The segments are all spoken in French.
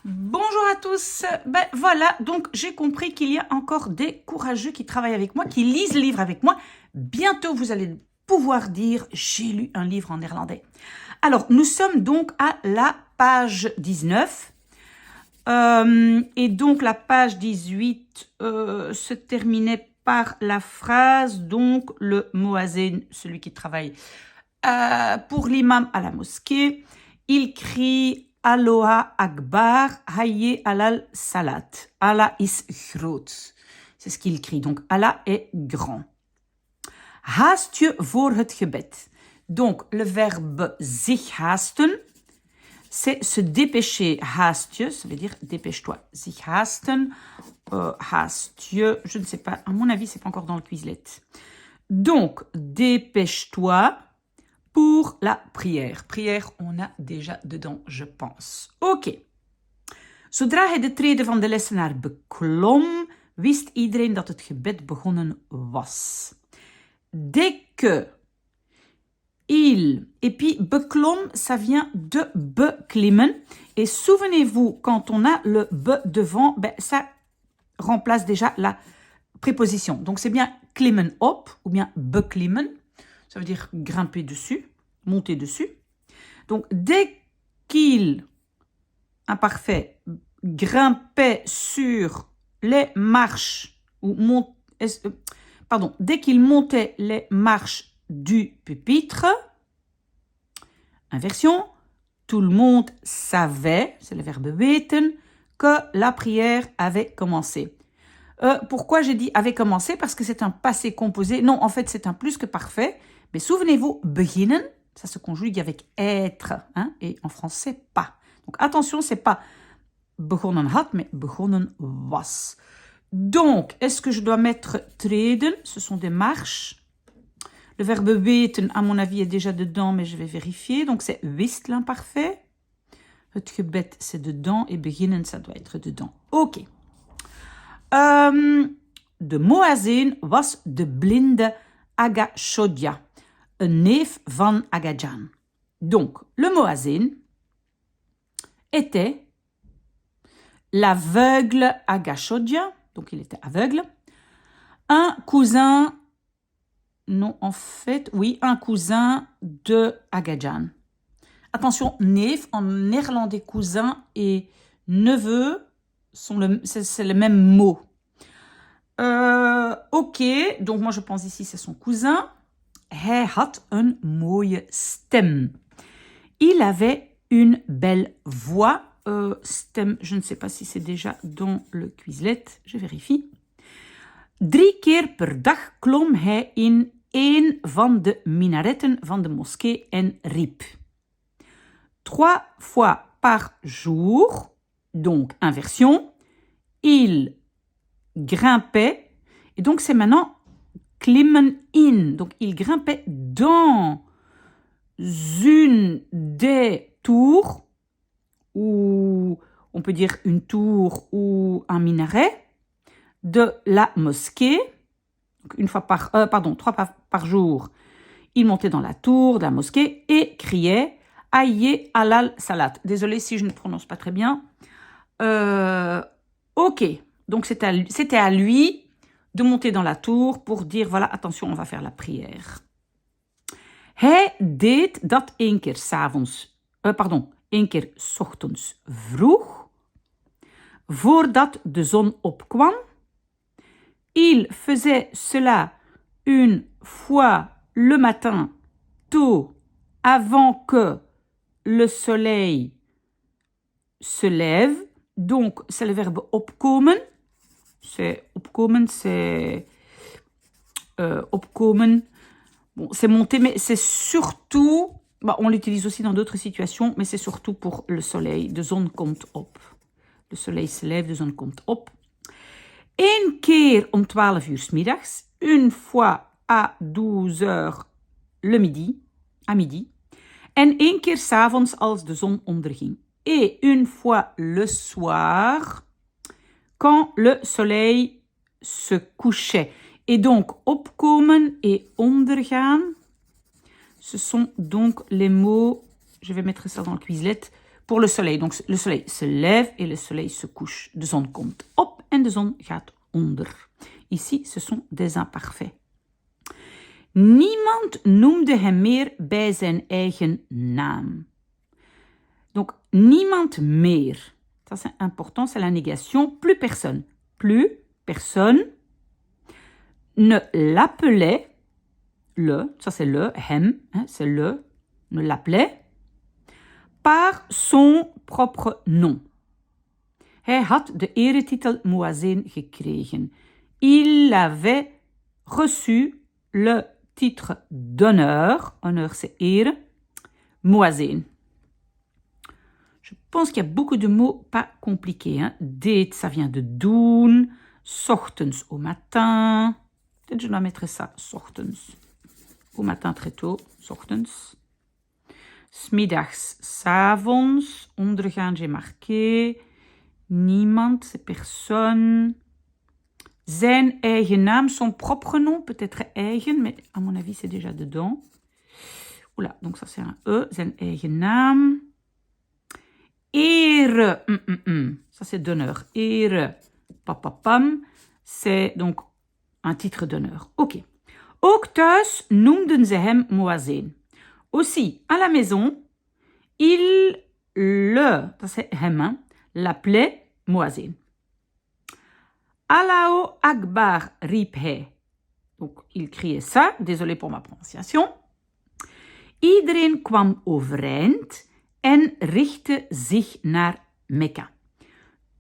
Bonjour à tous. Ben voilà, donc j'ai compris qu'il y a encore des courageux qui travaillent avec moi, qui lisent le livre avec moi. Bientôt, vous allez pouvoir dire « j'ai lu un livre en néerlandais ». Alors, nous sommes donc à la page 19. Et donc, la page 18 se terminait par la phrase, donc le moazin, celui qui travaille pour l'imam à la mosquée, il crie Aloha Akbar, Hayye alal salat. Allah is groot. C'est ce qu'il crie. Donc, Allah est grand. Haast je voor het gebed. Donc, le verbe zich haasten, c'est se dépêcher. Haast je, ça veut dire dépêche-toi. Zich haasten, haast je, je ne sais pas. À mon avis, c'est pas encore dans le Quizlet. Donc, dépêche-toi pour la prière. Prière, on a déjà dedans, je pense. Ok. Zodra hij de treden van de lessenaar beklom, wist iedereen dat het gebed begonnen was. Dès que il, et puis beklom, ça vient de beklimmen. Et souvenez-vous, quand on a le be devant, ben, ça remplace déjà la préposition. Donc c'est bien klimmen op ou bien beklimmen. Ça veut dire grimper dessus, monter dessus. Donc, dès qu'il, imparfait, grimpait sur les marches, dès qu'il montait les marches du pupitre, inversion, tout le monde savait, c'est le verbe weten, que la prière avait commencé. Pourquoi j'ai dit avait commencé? Parce que c'est un passé composé. Non, en fait, c'est un plus que parfait. Mais souvenez-vous, beginnen, ça se conjugue avec être, hein, et en français, pas. Donc attention, c'est pas begonnen had, mais begonnen was. Donc, est-ce que je dois mettre treden? Ce sont des marches. Le verbe weten, à mon avis, est déjà dedans, mais je vais vérifier. Donc, c'est wist l'imparfait. Het gebed, c'est dedans. Et beginnen, ça doit être dedans. Ok. De moazin was de blinde Aga Shodja, een neef van Agajan. Donc, le moazin était l'aveugle Aga Shodja, donc il était aveugle, un cousin, non en fait, oui, un cousin de Agajan. Attention, neef, en néerlandais cousin et neveu, c'est le même mot. Ok, donc moi je pense ici c'est son cousin. Hij had een mooie stem. Il avait une belle voix. Stem, je ne sais pas si c'est déjà dans le Quizlet, je vérifie. 3 keer per dag klom hij in een van de minaretten van de moskee en riep. 3 fois par jour, donc inversion, il grimpait, et donc c'est maintenant klimmen in, donc il grimpait dans une des tours, ou on peut dire une tour ou un minaret de la mosquée. Donc une fois 3 par jour, il montait dans la tour de la mosquée et criait Hayye alal salat. Désolée si je ne prononce pas très bien. Ok, donc c'était à lui de monter dans la tour pour dire, voilà, attention, on va faire la prière. Hij deed dat 1 keer 1 keer 's ochtends vroeg, voordat de zon opkwam. Il faisait cela une fois le matin, tôt, avant que le soleil se lève. Donc, c'est le verbe opkomen. Opkomen, c'est opkomen. Bon, c'est monter, mais c'est surtout, on l'utilise aussi dans d'autres situations, mais c'est surtout pour le soleil. De zon komt op. Le soleil se lève, de zon komt op. 1 keer om 12 uur 's middags, une fois à 12 heures le midi, à midi, en 1 keer 's avonds als de zon onderging. Et une fois le soir, quand le soleil se couchait. Et donc, opkomen et ondergaan, ce sont donc les mots, je vais mettre ça dans le Quizlet, pour le soleil. Donc le soleil se lève et le soleil se couche. De zon komt op en de zon gaat onder. Ici, ce sont des imparfaits. Niemand noemde hem meer bij zijn eigen naam. Donc, niemand meer. Ça, c'est important, c'est la négation. Plus personne. Plus personne ne l'appelait, le, ça c'est le, hem, hein, c'est le, ne l'appelait, par son propre nom. Hij had de eretitel Moazeen gekregen. Il avait reçu le titre d'honneur. Honneur, c'est ere. Moazeen. Je pense qu'il y a beaucoup de mots pas compliqués. Hein. Deed, ça vient de doen. Ochtends au matin. Peut-être je dois mettre ça, ochtends. Au matin très tôt, ochtends. Smiddags, s'avonds. Ondergaan, j'ai marqué. Niemand, c'est personne. Zijn eigen naam, son propre nom, peut-être eigen, mais à mon avis, c'est déjà dedans. Oula, donc ça c'est un E. Zijn eigen naam. Ere, ça c'est d'honneur. Ere, papapam, c'est donc un titre d'honneur. Ok. Ook thuis noemden ze hem Moazeen. Aussi, à la maison, ça c'est hem, hein, l'appelait Moazeen. Allahu Akbar, riep hij. Donc, il criait ça. Désolé pour ma prononciation. Iedereen kwam overeind en richtte zich naar Mekka.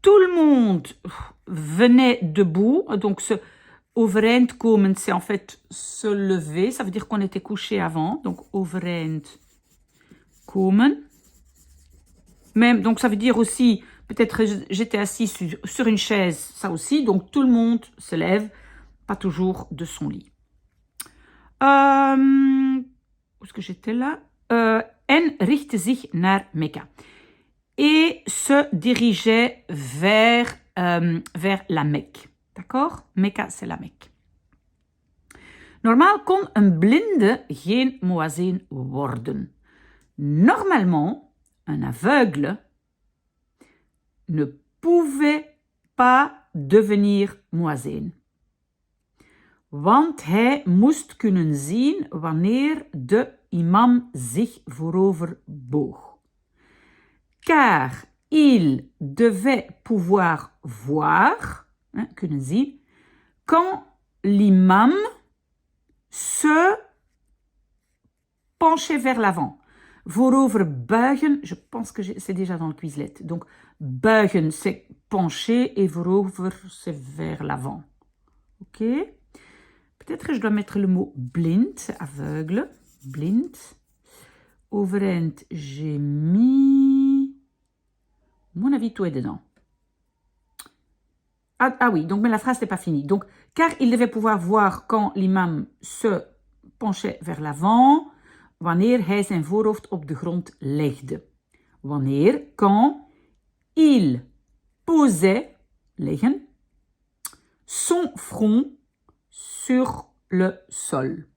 Tout le monde venait debout. Donc, ce overeind komen, c'est en fait se lever. Ça veut dire qu'on était couché avant. Donc, overeind komen. Même, donc, ça veut dire aussi, peut-être j'étais assis sur une chaise, ça aussi. Donc, tout le monde se lève, pas toujours de son lit. Où est-ce que j'étais là? En richtte zich naar Mekka. Et se dirigeait vers la Mecque. D'accord? Mekka, c'est la Mecque. Normaal kon een blinde geen Moazeen worden. Normalement, un aveugle ne pouvait pas devenir Moazeen. Want hij moest kunnen zien wanneer de imam zich voorover boog. Car il devait pouvoir voir, hein, kunnen zien, quand l'imam se penchait vers l'avant. Voorover buigen, je pense que c'est déjà dans le Quizlet. Donc, buigen, c'est pencher et voorover, c'est vers l'avant. Ok? Peut-être que je dois mettre le mot blind, c'est aveugle. Blind. Overeind, j'ai mis... À mon avis, tout est dedans. Ah oui, donc mais la phrase n'est pas finie. Donc, car il devait pouvoir voir quand l'imam se penchait vers l'avant, wanneer hij zijn voorhoofd op de grond legde. Wanneer, quand, il posait, leggen, son front sur le sol.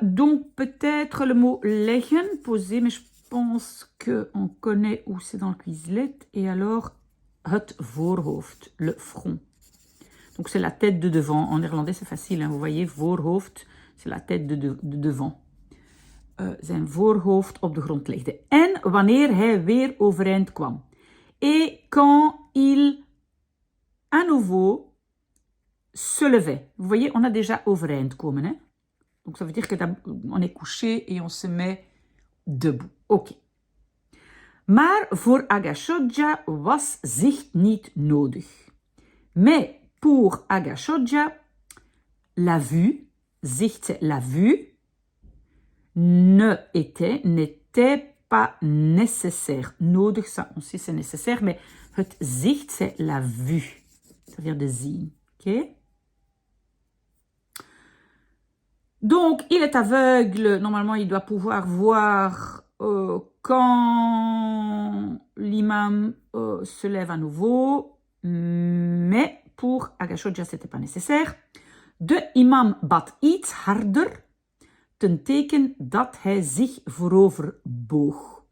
Donc peut-être le mot leggen, poser, mais je pense qu'on connaît où c'est dans le Quizlet. Et alors, het voorhoofd, le front. Donc c'est la tête de devant. En néerlandais, c'est facile, hein, vous voyez, voorhoofd, c'est la tête de devant. Zijn voorhoofd op de grond legde. En wanneer hij weer overeind kwam. Et quand il, à nouveau, se levait. Vous voyez, on a déjà overeind komen. Hein? Donc ça veut dire qu'on est couché et on se met debout. Ok. Maar voor Agashodja was zicht niet nodig. Mais pour Agashodja, la vue, zicht c'est la vue, n'était pas nécessaire. Nodig, ça aussi c'est nécessaire, mais het zicht c'est la vue. Ça veut dire de zien. Ok? Donc, il est aveugle. Normalement, il doit pouvoir voir quand l'imam se lève à nouveau. Mais pour Agashodja, ce n'était pas nécessaire. De imam bad iets harder, ten teken dat hij zich voorover boog.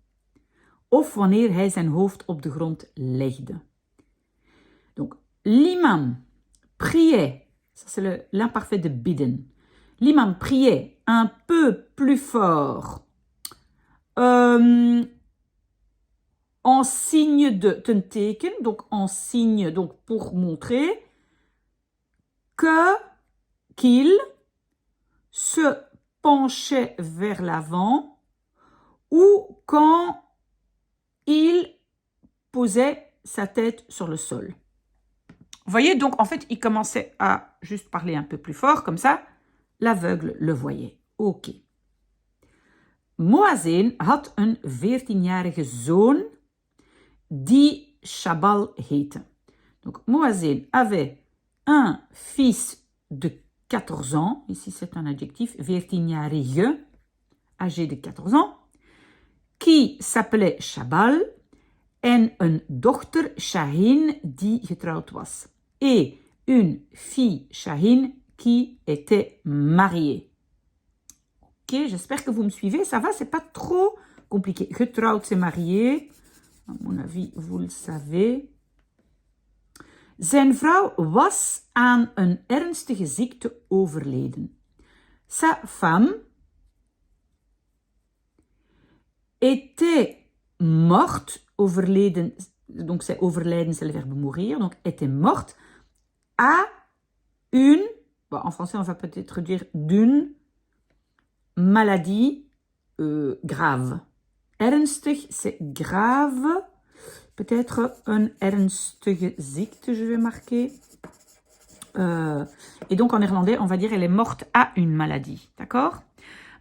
of wanneer hij zijn hoofd op de grond legde. Donc, l'imam priait, ça c'est l'imparfait de bidden. L'imam priait un peu plus fort en signe de ten teken, donc en signe, donc pour montrer qu'il se penchait vers l'avant ou quand il posait sa tête sur le sol. Vous voyez, donc en fait, il commençait à juste parler un peu plus fort, comme ça, l'aveugle le voyait. Ok. Moazin had een 14-jarige zoon die Shabal heette. Donc Moazin avait un fils de 14 ans, ici c'est un adjectif, 14-jarige, âgé de 14 ans, qui s'appelait Shabal en een dochter Shahin die getrouwd was. Et une fille Shahin qui était mariée. Ok, j'espère que vous me suivez, ça va, c'est pas trop compliqué. Getrouwd, c'est marié, à mon avis, vous le savez. Zijn vrouw was aan een ernstige ziekte overleden. Sa femme était morte, overleden, donc c'est overlijden, c'est le verbe mourir, donc était morte à une, bon, en français on va peut-être dire d'une maladie grave. Ernstig, c'est grave. Peut-être een ernstige ziekte, je vais marquer. Et donc en néerlandais, on va dire elle est morte à une maladie. D'accord?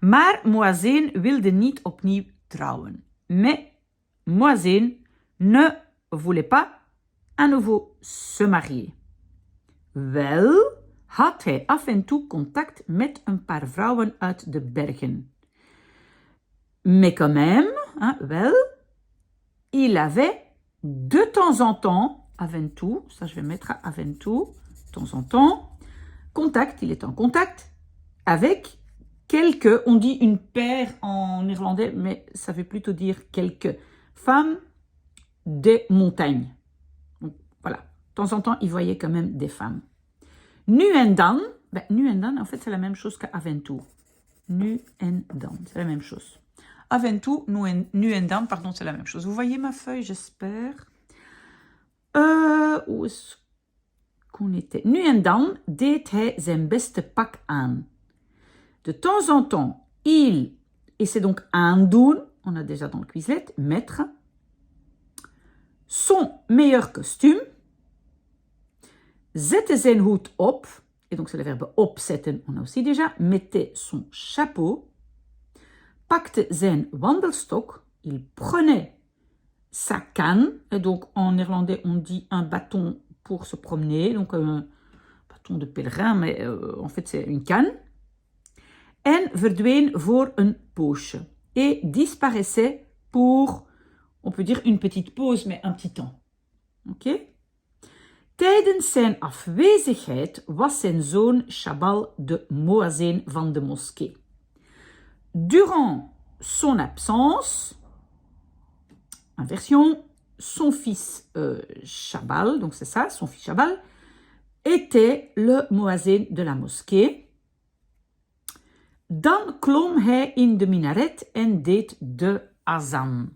Maar Moazin wilde niet opnieuw trouwen. Mais Moazin ne voulait pas à nouveau se marier. Wel had hij af en toe contact met een paar vrouwen uit de bergen. Mais quand même, hein, wel, il avait de temps en temps, aventu, ça je vais mettre à aventu, de temps en temps, contact, il est en contact avec quelques, on dit une paire en néerlandais, mais ça veut plutôt dire quelques femmes des montagnes. Donc, voilà, de temps en temps, il voyait quand même des femmes. Nu en dan, en fait, c'est la même chose qu'aventu. Nu en dan, c'est la même chose. Aventu, nu en dan, pardon, c'est la même chose. Vous voyez ma feuille, j'espère. Où est-ce qu'on était? Nu en dan deed hij zijn beste pak aan. De temps en temps, il, et c'est donc aandoen, on a déjà dans le Quizlet, mettre, son meilleur costume, zette zijn hoed op, et donc c'est le verbe opzetten, on a aussi déjà, mettait son chapeau, pakte zijn wandelstok, il prenait sa canne, et donc en néerlandais on dit un bâton pour se promener, donc un bâton de pèlerin, mais en fait c'est une canne, en verdween voor een poosje, et disparaissait pour, on peut dire une petite pause, mais un petit temps. Ok? Tijdens zijn afwezigheid was zijn zoon Shabal de moazin van de moskee. Durant son absence, inversion, son fils Shabal, donc c'est ça, son fils Shabal, était le moazin de la moskee. Dan klom hij in de minaret en deed de azan.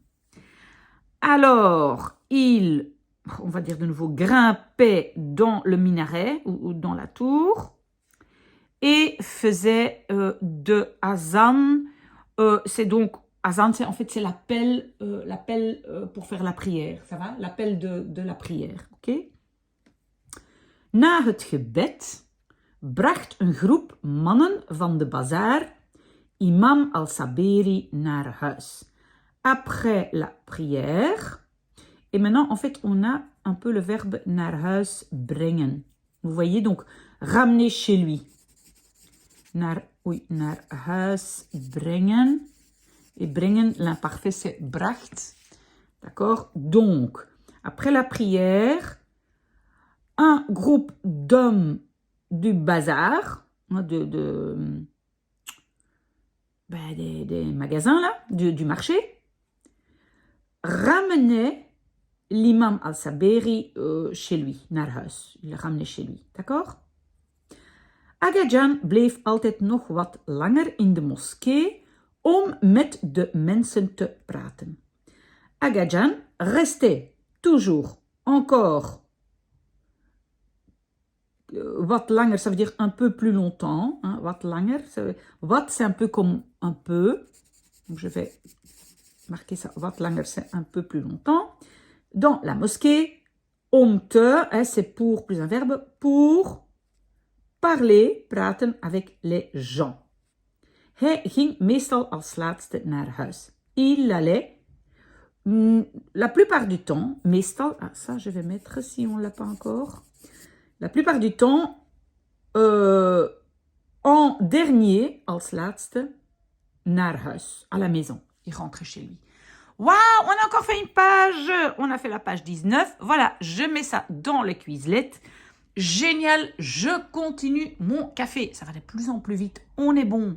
Alors, il, on va dire de nouveau, grimpait dans le minaret ou dans la tour et faisait de azan. C'est donc, azan, c'est, en fait, c'est l'appel pour faire la prière, ça va? L'appel de la prière, ok? Na het gebed bracht een groep mannen van de bazaar imam al-Saberi naar huis. Après la prière, et maintenant en fait on a un peu le verbe naar huis brengen. Vous voyez donc ramener chez lui. Naar huis brengen. Et brengen, l'imparfait c'est bracht. D'accord? Donc, après la prière, un groupe d'hommes du bazar, des magasins là, du marché, ramenait l'imam al-Saberi chez lui, naar huis. Il le ramenait chez lui, d'accord? Aga Jan bleef altijd nog wat langer in de moskee om met de mensen te praten. Aga Jan restait toujours, encore, wat langer, ça veut dire un peu plus longtemps, hein, wat langer, wat c'est un peu comme un peu, donc je vais marquer ça, wat langer c'est un peu plus longtemps, dans la mosquée, om te, hein, c'est pour, plus un verbe, pour parler, praten avec les gens. Hij ging meestal als laatste naar huis. Il allait, la plupart du temps, meestal, ah ça je vais mettre si on ne l'a pas encore, la plupart du temps, en dernier, als laatste, naar huis, à la maison. Il rentrait chez lui. Waouh, on a encore fait une page. On a fait la page 19. Voilà, je mets ça dans les Quizlet. Génial, je continue mon café. Ça va de plus en plus vite. On est bon.